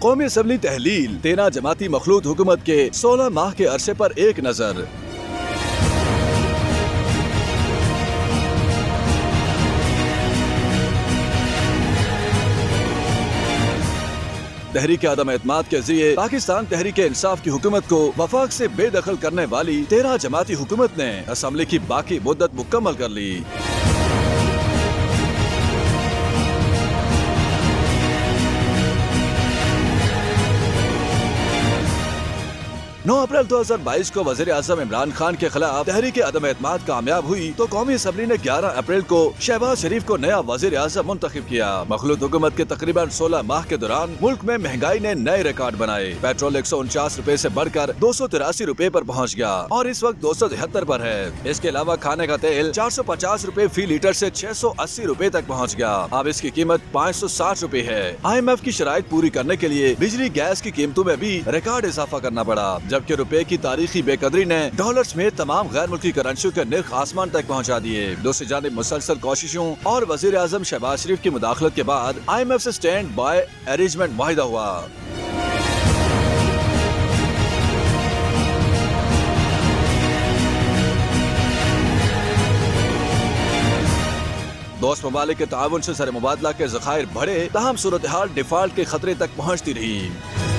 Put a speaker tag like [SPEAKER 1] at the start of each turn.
[SPEAKER 1] कौमी असम्बली तहलील, 13 जमाती मखलूत हुकूमत के 16 माह के अरसे पर एक नजर। तहरीक आदम एतमाद के जरिए पाकिस्तान तहरीक इंसाफ की हुकूमत को वफाक से बेदखल करने वाली 13 जमाती हुकूमत ने असम्बली की बाकी मुद्दत मुकम्मल कर ली। 9 अप्रैल 2022 को वज़ीर आज़म इमरान खान के खिलाफ तहरीक अदम एतमाद कामयाब हुई तो कौमी असम्बली ने 11 अप्रैल को शहबाज शरीफ को नया वज़ीर आज़म मुंतखब किया। मखलूत हुकूमत के तकरीबन 16 माह के दौरान मुल्क में महंगाई ने नए रिकॉर्ड बनाए। पेट्रोल 149 रुपए से बढ़कर 283 रुपए पर पहुंच गया और इस वक्त 273 पर है। इसके अलावा खाने का तेल 450 रुपए फी लीटर से 680 रुपए तक पहुँच गया। अब इसकी कीमत 560 रुपए है। IMF की शराइत पूरी करने के लिए बिजली गैस की कीमतों में भी रिकॉर्ड इजाफा करना पड़ा, जबकि रुपए की तारीखी बेकदरी ने डॉलर्स में तमाम गैर मुल्की करेंसियों के निर्ख आसमान तक पहुंचा दिए। दूसरी जानिब मुसलसल कोशिशों और वजीर आजम शहबाज शरीफ की मुदाखलत के बाद IMF से स्टैंड बाय अरेंजमेंट मुआहिदा हुआ। दोस्त ममालिक के ताउन से सर मुबादला के ज़खायर बढ़े, तहम सूरत हाल डिफॉल्ट के खतरे तक पहुँचती रही।